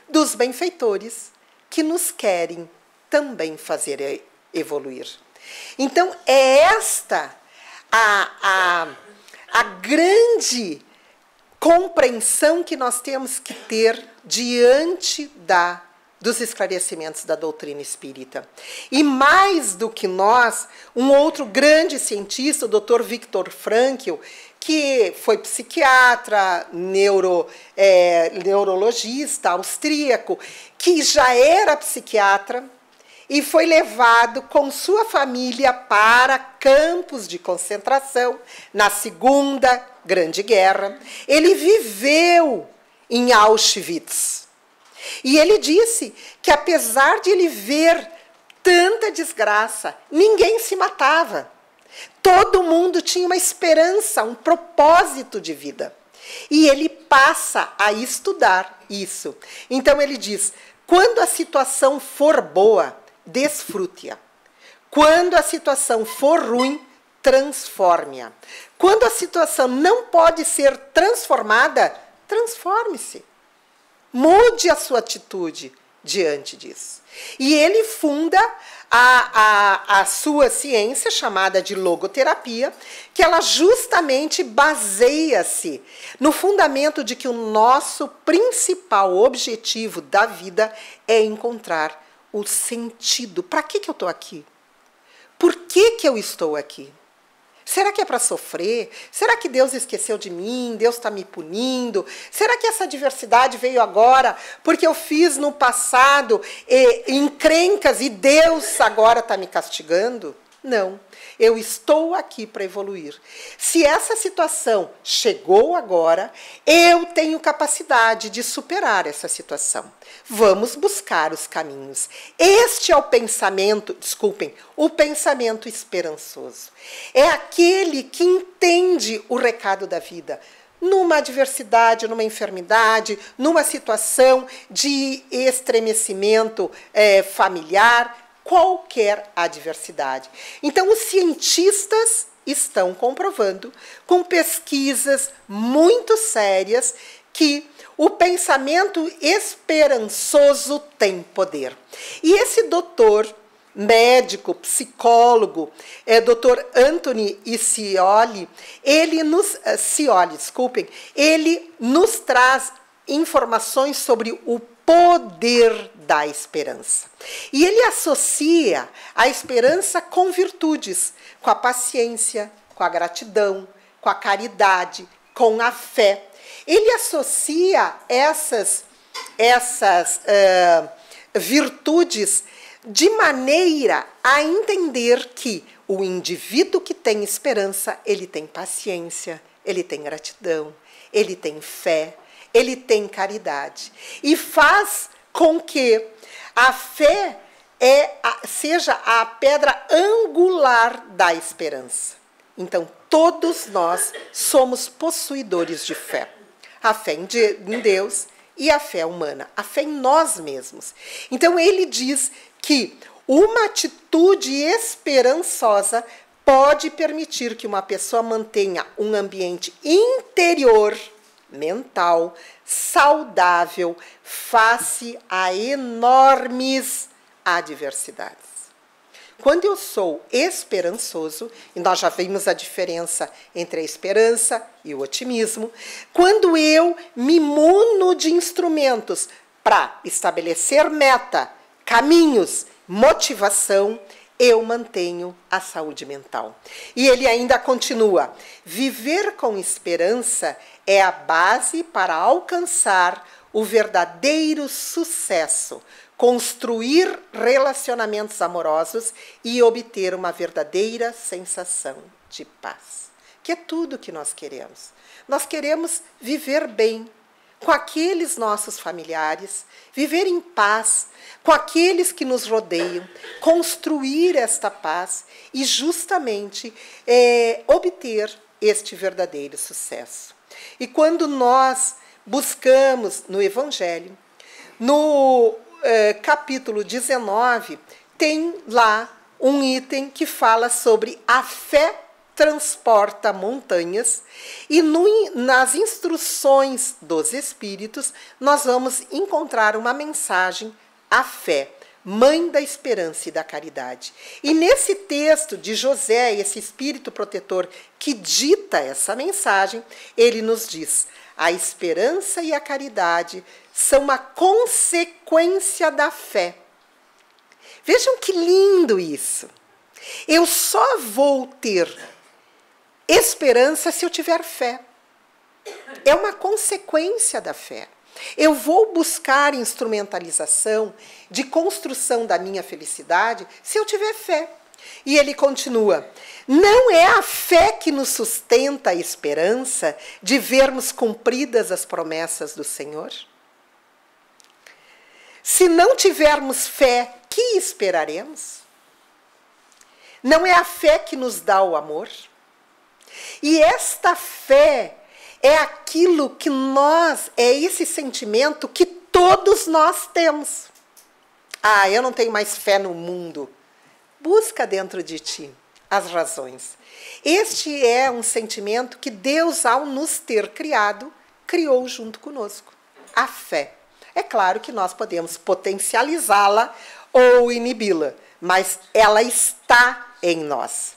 dos benfeitores que nos querem também fazer evoluir. Então, é esta a grande compreensão que nós temos que ter diante dos esclarecimentos da doutrina espírita. E mais do que nós, um outro grande cientista, o Dr. Viktor Frankl, que foi psiquiatra, neurologista, austríaco, que já era psiquiatra, e foi levado com sua família para campos de concentração na Segunda Grande Guerra. Ele viveu em Auschwitz. E ele disse que, apesar de ele ver tanta desgraça, ninguém se matava. Todo mundo tinha uma esperança, um propósito de vida. E ele passa a estudar isso. Então ele diz, quando a situação for boa, desfrute-a. Quando a situação for ruim, transforme-a. Quando a situação não pode ser transformada, transforme-se. Mude a sua atitude diante disso. E ele funda a sua ciência, chamada de logoterapia, que ela justamente baseia-se no fundamento de que o nosso principal objetivo da vida é encontrar o sentido. Para que eu estou aqui? Por que eu estou aqui? Será que é para sofrer? Será que Deus esqueceu de mim? Deus está me punindo? Será que essa adversidade veio agora porque eu fiz no passado encrencas e Deus agora está me castigando? Não, eu estou aqui para evoluir. Se essa situação chegou agora, eu tenho capacidade de superar essa situação. Vamos buscar os caminhos. Este é o pensamento, o pensamento esperançoso. É aquele que entende o recado da vida. Numa adversidade, numa enfermidade, numa situação de estremecimento familiar, qualquer adversidade. Então, os cientistas estão comprovando, com pesquisas muito sérias, que o pensamento esperançoso tem poder. E esse doutor, médico, psicólogo, doutor Anthony Scioli, ele nos traz informações sobre o poder da esperança. E ele associa a esperança com virtudes, com a paciência, com a gratidão, com a caridade, com a fé. Ele associa essas virtudes de maneira a entender que o indivíduo que tem esperança, ele tem paciência, ele tem gratidão, ele tem fé, ele tem caridade. E faz com que a fé seja a pedra angular da esperança. Então, todos nós somos possuidores de fé. A fé em Deus e a fé humana, a fé em nós mesmos. Então, ele diz que uma atitude esperançosa pode permitir que uma pessoa mantenha um ambiente interior, mental, saudável, face a enormes adversidades. Quando eu sou esperançoso, e nós já vimos a diferença entre a esperança e o otimismo, quando eu me muno de instrumentos para estabelecer meta, caminhos, motivação, eu mantenho a saúde mental. E ele ainda continua: viver com esperança é a base para alcançar o verdadeiro sucesso, construir relacionamentos amorosos e obter uma verdadeira sensação de paz. Que é tudo que nós queremos. Nós queremos viver bem com aqueles nossos familiares, viver em paz com aqueles que nos rodeiam, construir esta paz e justamente obter este verdadeiro sucesso. E quando nós buscamos no Evangelho, no capítulo 19, tem lá um item que fala sobre a fé transporta montanhas, e nas instruções dos Espíritos nós vamos encontrar uma mensagem: a fé, mãe da esperança e da caridade. E nesse texto de José, esse espírito protetor que dita essa mensagem, ele nos diz: a esperança e a caridade são uma consequência da fé. Vejam que lindo isso. Eu só vou ter esperança se eu tiver fé. É uma consequência da fé. Eu vou buscar instrumentalização de construção da minha felicidade se eu tiver fé. E ele continua: não é a fé que nos sustenta a esperança de vermos cumpridas as promessas do Senhor? Se não tivermos fé, que esperaremos? Não é a fé que nos dá o amor? E esta fé é aquilo que é esse sentimento que todos nós temos. Ah, eu não tenho mais fé no mundo. Busca dentro de ti as razões. Este é um sentimento que Deus, ao nos ter criado, criou junto conosco. A fé. É claro que nós podemos potencializá-la ou inibi-la, mas ela está em nós.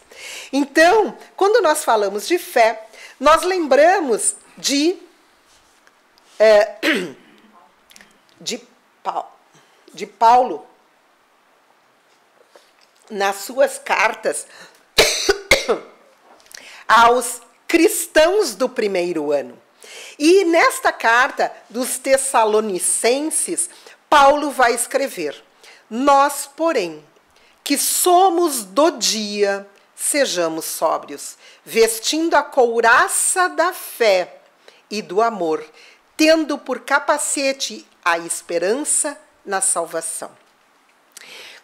Então, quando nós falamos de fé, nós lembramos de Paulo, nas suas cartas aos cristãos do primeiro ano. E nesta carta dos Tessalonicenses, Paulo vai escrever: nós, porém, que somos do dia, sejamos sóbrios, vestindo a couraça da fé e do amor, tendo por capacete a esperança na salvação.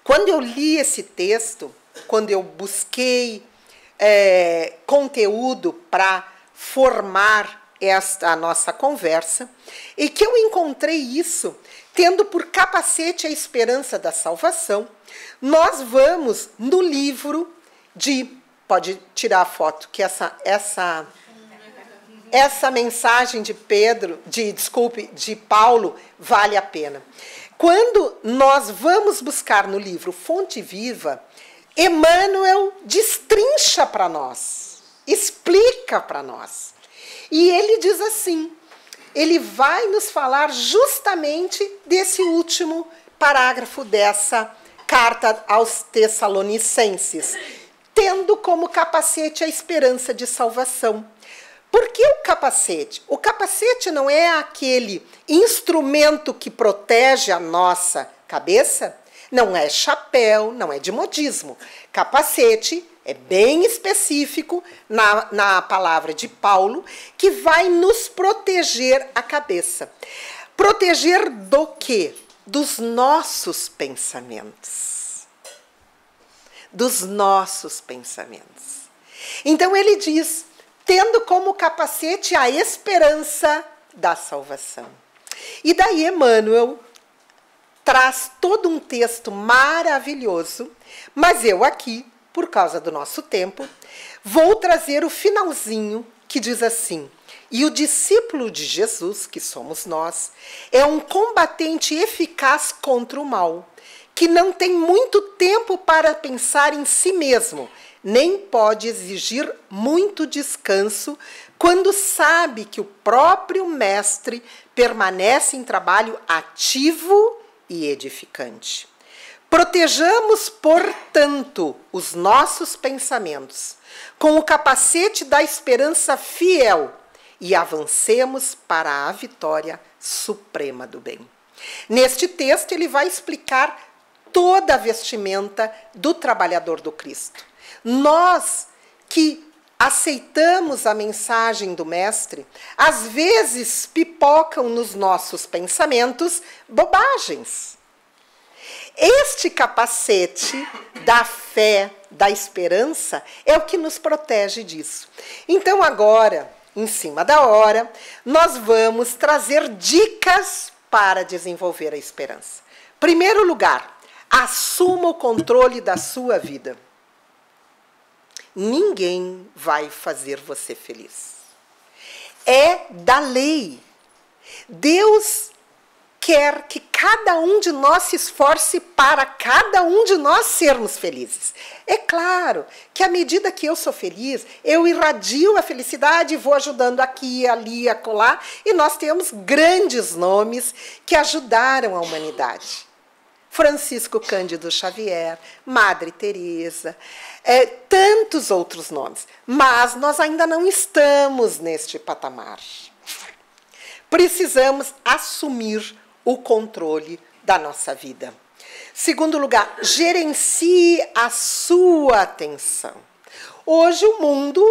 Quando eu li esse texto, quando eu busquei conteúdo para formar a nossa conversa, e que eu encontrei isso, tendo por capacete a esperança da salvação, nós vamos no livro pode tirar a foto, que essa mensagem de Paulo vale a pena. Quando nós vamos buscar no livro Fonte Viva, Emmanuel destrincha para nós, explica para nós. E ele diz assim, ele vai nos falar justamente desse último parágrafo dessa carta aos Tessalonicenses, tendo como capacete a esperança de salvação. Por que o capacete? O capacete não é aquele instrumento que protege a nossa cabeça? Não é chapéu, não é de modismo. Capacete é bem específico na palavra de Paulo, que vai nos proteger a cabeça. Proteger do quê? Dos nossos pensamentos. Dos nossos pensamentos. Então ele diz, tendo como capacete a esperança da salvação. E daí Emmanuel traz todo um texto maravilhoso, mas eu aqui, por causa do nosso tempo, vou trazer o finalzinho que diz assim: e o discípulo de Jesus, que somos nós, é um combatente eficaz contra o mal, que não tem muito tempo para pensar em si mesmo, nem pode exigir muito descanso quando sabe que o próprio mestre permanece em trabalho ativo e edificante. Protejamos, portanto, os nossos pensamentos com o capacete da esperança fiel e avancemos para a vitória suprema do bem. Neste texto, ele vai explicar toda a vestimenta do trabalhador do Cristo. Nós que aceitamos a mensagem do Mestre, às vezes pipocam nos nossos pensamentos bobagens. Este capacete da fé, da esperança, é o que nos protege disso. Então, agora, em cima da hora, nós vamos trazer dicas para desenvolver a esperança. Primeiro lugar, assuma o controle da sua vida. Ninguém vai fazer você feliz. É da lei. Deus quer que cada um de nós se esforce para cada um de nós sermos felizes. É claro que à medida que eu sou feliz, eu irradio a felicidade e vou ajudando aqui, ali, acolá. E nós temos grandes nomes que ajudaram a humanidade. Francisco Cândido Xavier, Madre Teresa, tantos outros nomes. Mas nós ainda não estamos neste patamar. Precisamos assumir o controle da nossa vida. Segundo lugar, gerencie a sua atenção. Hoje o mundo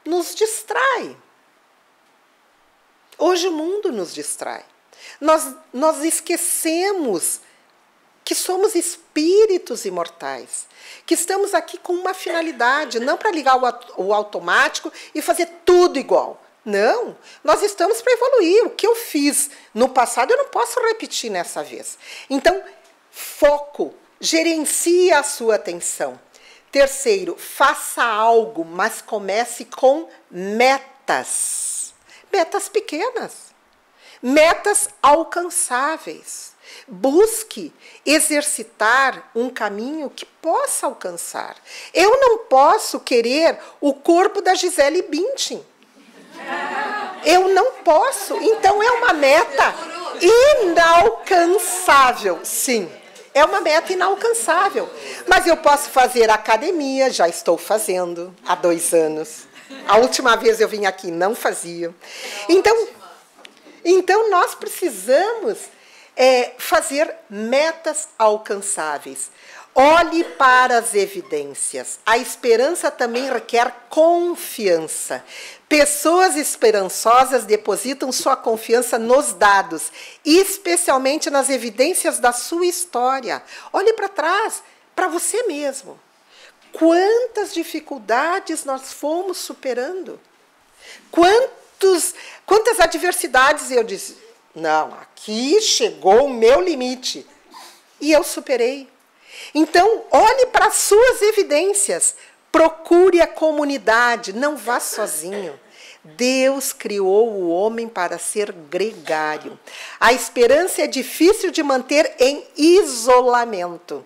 nos distrai. Hoje o mundo nos distrai. Nós esquecemos que somos espíritos imortais, que estamos aqui com uma finalidade, não para ligar o automático e fazer tudo igual. Não, nós estamos para evoluir. O que eu fiz no passado, eu não posso repetir nessa vez. Então, foco, gerencie a sua atenção. Terceiro, faça algo, mas comece com metas. Metas pequenas, metas alcançáveis. Busque exercitar um caminho que possa alcançar. Eu não posso querer o corpo da Gisele Bündchen. Eu não posso. Então, é uma meta inalcançável. Sim, é uma meta inalcançável. Mas eu posso fazer academia, já estou fazendo há 2 anos. A última vez eu vim aqui, não fazia. Então nós precisamos fazer metas alcançáveis. Olhe para as evidências. A esperança também requer confiança. Pessoas esperançosas depositam sua confiança nos dados, especialmente nas evidências da sua história. Olhe para trás, para você mesmo. Quantas dificuldades nós fomos superando? Quantas adversidades eu disse, não, aqui chegou o meu limite. E eu superei. Então, olhe para as suas evidências. Procure a comunidade, não vá sozinho. Deus criou o homem para ser gregário. A esperança é difícil de manter em isolamento.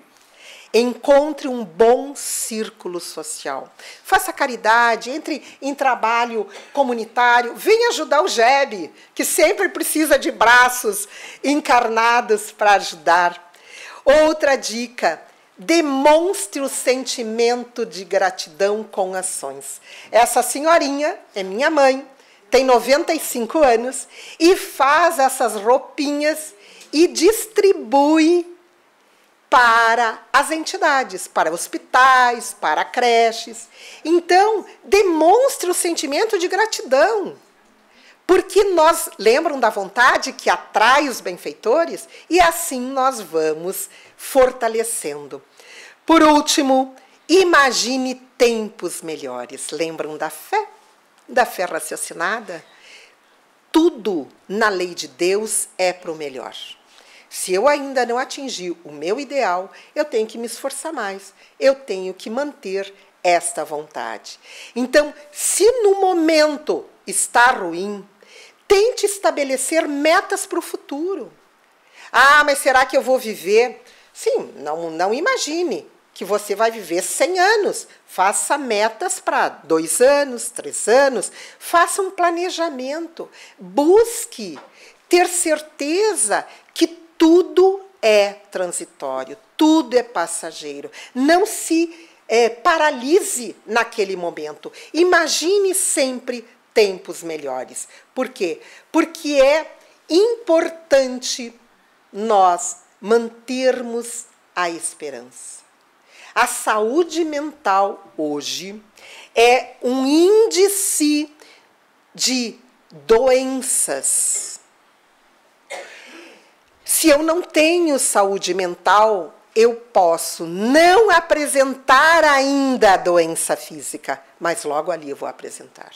Encontre um bom círculo social. Faça caridade, entre em trabalho comunitário. Venha ajudar o Jebe, que sempre precisa de braços encarnados para ajudar. Outra dica, demonstre o sentimento de gratidão com ações. Essa senhorinha é minha mãe, tem 95 anos e faz essas roupinhas e distribui para as entidades, para hospitais, para creches. Então, demonstre o sentimento de gratidão. Porque nós lembram da vontade que atrai os benfeitores e assim nós vamos fortalecendo. Por último, imagine tempos melhores. Lembram da fé? Da fé raciocinada? Tudo na lei de Deus é para o melhor. Se eu ainda não atingi o meu ideal, eu tenho que me esforçar mais. Eu tenho que manter esta vontade. Então, se no momento está ruim, tente estabelecer metas para o futuro. Ah, mas será que eu vou viver? Sim, não imagine que você vai viver 100 anos. Faça metas para 2 anos, 3 anos. Faça um planejamento. Busque ter certeza que tudo é transitório, tudo é passageiro. Não se paralise naquele momento. Imagine sempre tempos melhores. Por quê? Porque é importante nós mantermos a esperança. A saúde mental hoje é um índice de doenças. Se eu não tenho saúde mental, eu posso não apresentar ainda a doença física, mas logo ali eu vou apresentar.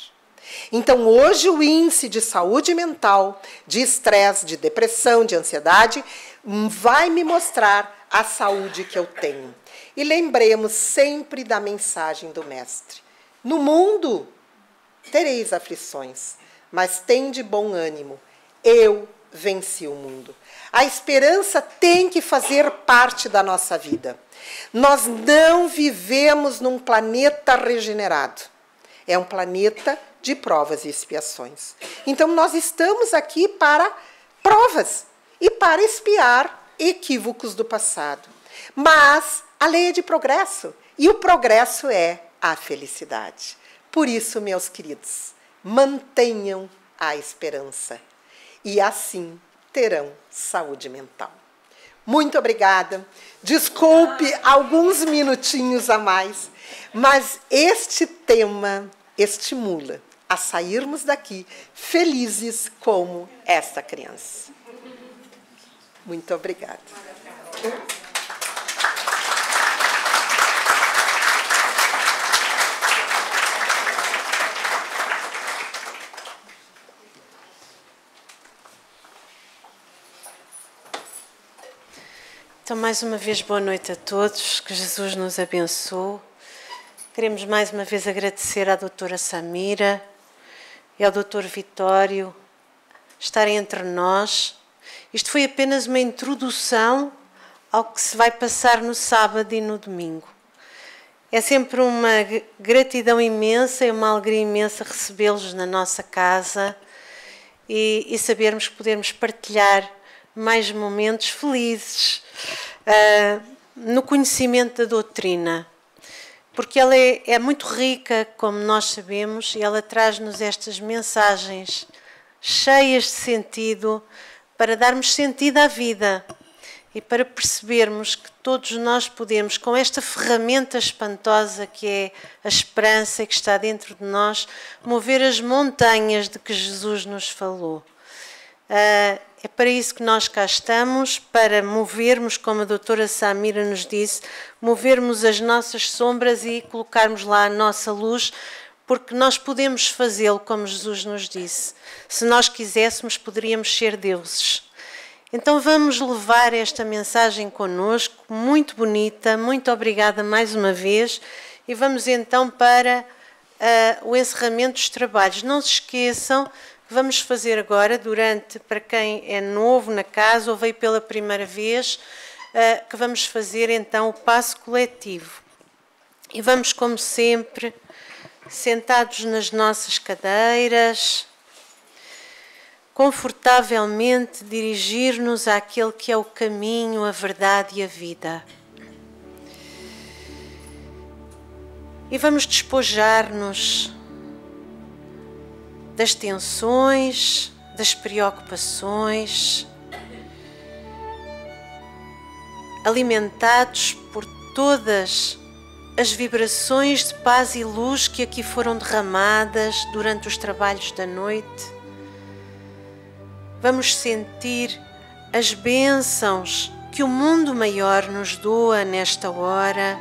Então, hoje, o índice de saúde mental, de estresse, de depressão, de ansiedade, vai me mostrar a saúde que eu tenho. E lembremos sempre da mensagem do Mestre. No mundo tereis aflições, mas tende bom ânimo. Eu venci o mundo. A esperança tem que fazer parte da nossa vida. Nós não vivemos num planeta regenerado. É um planeta de provas e expiações. Então, nós estamos aqui para provas e para expiar equívocos do passado. Mas a lei é de progresso, e o progresso é a felicidade. Por isso, meus queridos, mantenham a esperança e assim terão saúde mental. Muito obrigada. Desculpe alguns minutinhos a mais, mas este tema estimula a sairmos daqui felizes como esta criança. Muito obrigada. Então, mais uma vez, boa noite a todos, que Jesus nos abençoe. Queremos mais uma vez agradecer à doutora Samira e ao doutor Vitório estarem entre nós. Isto foi apenas uma introdução ao que se vai passar no sábado e no domingo. É sempre uma gratidão imensa e uma alegria imensa recebê-los na nossa casa e sabermos que podemos partilhar mais momentos felizes no conhecimento da doutrina, porque ela é muito rica, como nós sabemos, e ela traz-nos estas mensagens cheias de sentido para darmos sentido à vida e para percebermos que todos nós podemos, com esta ferramenta espantosa que é a esperança que está dentro de nós, mover as montanhas de que Jesus nos falou. É para isso que nós cá estamos, para movermos, como a doutora Samira nos disse, movermos as nossas sombras e colocarmos lá a nossa luz, porque nós podemos fazê-lo, como Jesus nos disse. Se nós quiséssemos, poderíamos ser deuses. Então vamos levar esta mensagem connosco, muito bonita, muito obrigada mais uma vez, e vamos então para o encerramento dos trabalhos. Não se esqueçam, vamos fazer agora, para quem é novo na casa ou veio pela primeira vez, que vamos fazer então o passo coletivo. E vamos, como sempre, sentados nas nossas cadeiras, confortavelmente dirigir-nos àquele que é o caminho, a verdade e a vida. E vamos despojar-nos das tensões, das preocupações, alimentados por todas as vibrações de paz e luz que aqui foram derramadas durante os trabalhos da noite. Vamos sentir as bênçãos que o mundo maior nos doa nesta hora,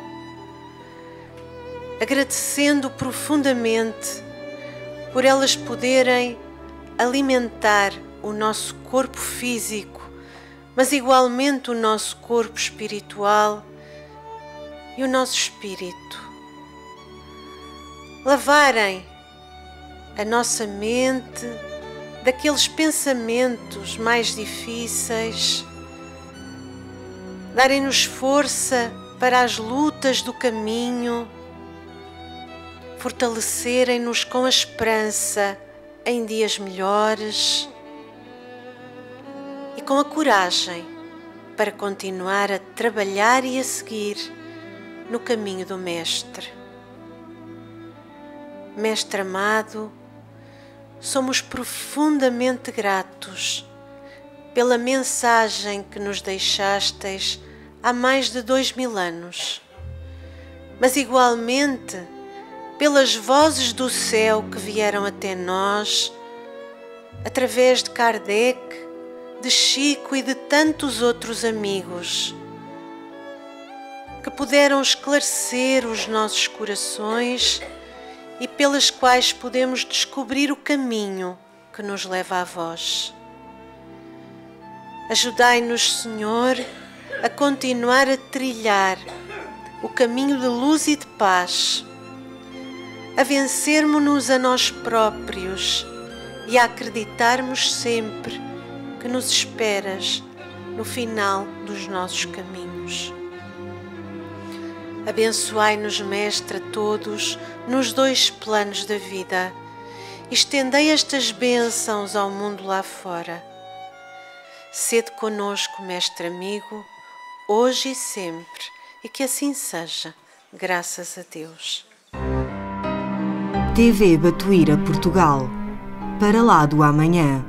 agradecendo profundamente por elas poderem alimentar o nosso corpo físico, mas igualmente o nosso corpo espiritual e o nosso espírito. Lavarem a nossa mente daqueles pensamentos mais difíceis, darem-nos força para as lutas do caminho, fortalecerem-nos com a esperança em dias melhores e com a coragem para continuar a trabalhar e a seguir no caminho do Mestre. Mestre amado, somos profundamente gratos pela mensagem que nos deixastes há mais de 2000 anos, mas igualmente pelas vozes do céu que vieram até nós, através de Kardec, de Chico e de tantos outros amigos, que puderam esclarecer os nossos corações e pelas quais podemos descobrir o caminho que nos leva a vós. Ajudai-nos, Senhor, a continuar a trilhar o caminho de luz e de paz, a vencermos-nos a nós próprios e a acreditarmos sempre que nos esperas no final dos nossos caminhos. Abençoai-nos, Mestre, a todos nos 2 planos da vida. Estendei estas bênçãos ao mundo lá fora. Sede conosco, Mestre amigo, hoje e sempre, e que assim seja, graças a Deus. TV Batuíra Portugal. Para lá do amanhã.